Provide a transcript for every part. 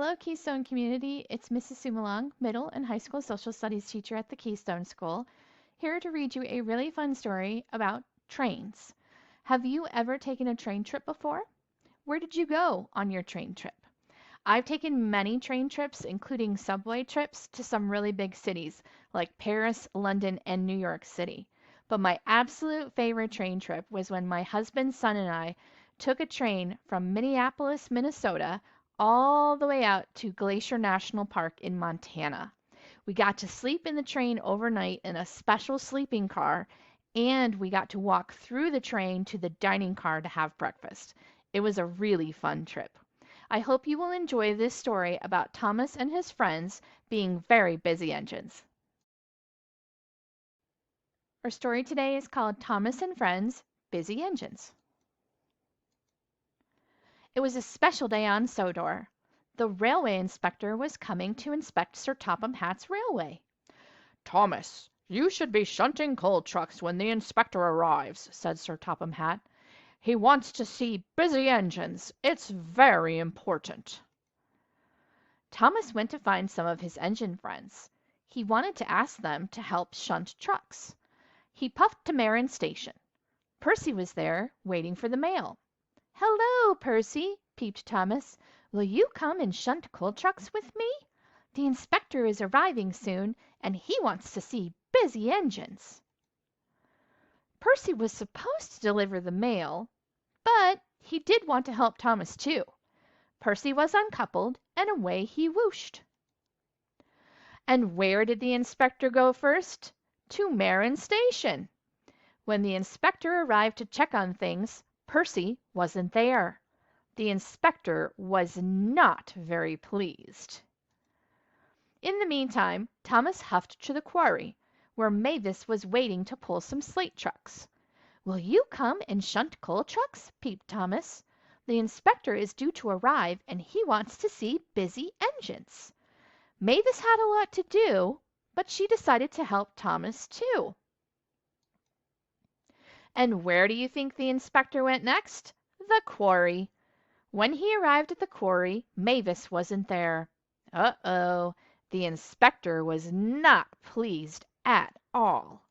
Hello, Keystone community. It's Mrs. Sumulong, middle and high school social studies teacher at the Keystone School, here to read you a really fun story about trains. Have you ever taken a train trip before? Where did you go on your train trip? I've taken many train trips, including subway trips to some really big cities like Paris, London, and New York City. But my absolute favorite train trip was when my husband's son and I took a train from Minneapolis, Minnesota, all the way out to Glacier National Park in Montana. We got to sleep in the train overnight in a special sleeping car, and we got to walk through the train to the dining car to have breakfast. It was a really fun trip. I hope you will enjoy this story about Thomas and his friends being very busy engines. Our story today is called Thomas and Friends, Busy Engines. It was a special day on Sodor. The railway inspector was coming to inspect Sir Topham Hatt's railway. "Thomas, you should be shunting coal trucks when the inspector arrives," said Sir Topham Hatt. "He wants to see busy engines. It's very important." Thomas went to find some of his engine friends. He wanted to ask them to help shunt trucks. He puffed to Marin Station. Percy was there, waiting for the mail. "Hello, Percy," peeped Thomas. "Will you come and shunt coal trucks with me? The inspector is arriving soon, and he wants to see busy engines." Percy was supposed to deliver the mail, but he did want to help Thomas too. Percy was uncoupled, and away he whooshed. And where did the inspector go first? To Marin Station. When the inspector arrived to check on things, Percy wasn't there. The inspector was not very pleased. In the meantime, Thomas huffed to the quarry, where Mavis was waiting to pull some slate trucks. "Will you come and shunt coal trucks?" peeped Thomas. "The inspector is due to arrive, and he wants to see busy engines." Mavis had a lot to do, but she decided to help Thomas too. And where do you think the inspector went next? The quarry. When he arrived at the quarry, Mavis wasn't there. Uh-oh, the inspector was not pleased at all.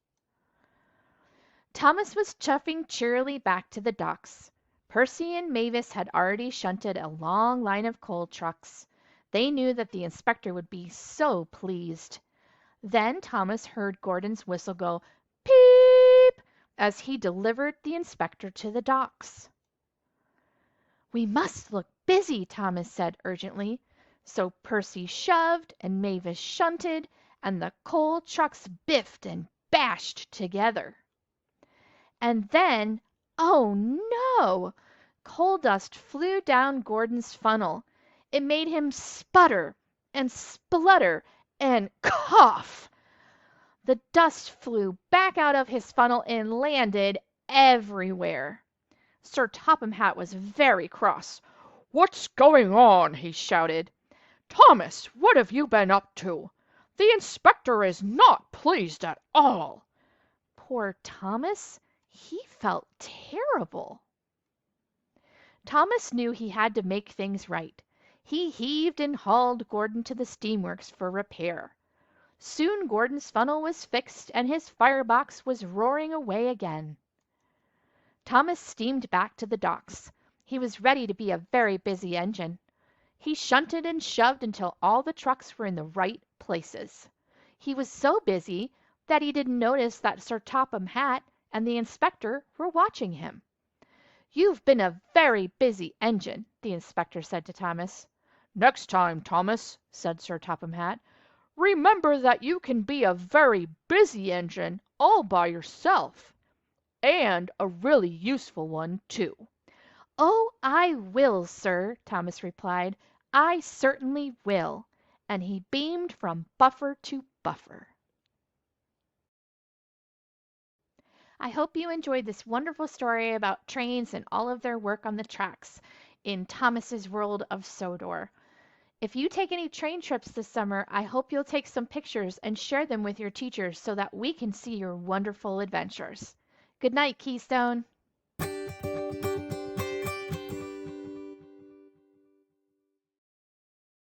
Thomas was chuffing cheerily back to the docks. Percy and Mavis had already shunted a long line of coal trucks. They knew that the inspector would be so pleased. Then Thomas heard Gordon's whistle go peep as he delivered the inspector to the docks. "We must look busy," Thomas said urgently. So Percy shoved and Mavis shunted, and the coal trucks biffed and bashed together. And then, oh no! Coal dust flew down Gordon's funnel. It made him sputter and splutter and cough. The dust flew back out of his funnel and landed everywhere. Sir Topham Hatt was very cross. "What's going on?" he shouted. "Thomas, what have you been up to? The inspector is not pleased at all." Poor Thomas! He felt terrible. Thomas knew he had to make things right. He heaved and hauled Gordon to the steamworks for repair. Soon Gordon's funnel was fixed and his firebox was roaring away again. Thomas steamed back to the docks. He was ready to be a very busy engine. He shunted and shoved until all the trucks were in the right places. He was so busy that he didn't notice that Sir Topham Hatt and the inspector were watching him. "You've been a very busy engine," the inspector said to Thomas. "Next time, Thomas," said Sir Topham Hatt, "remember that you can be a very busy engine all by yourself. And a really useful one, too." "Oh, I will, sir," Thomas replied. "I certainly will." And he beamed from buffer to buffer. I hope you enjoyed this wonderful story about trains and all of their work on the tracks in Thomas's world of Sodor. If you take any train trips this summer, I hope you'll take some pictures and share them with your teachers so that we can see your wonderful adventures. Good night, Keystone.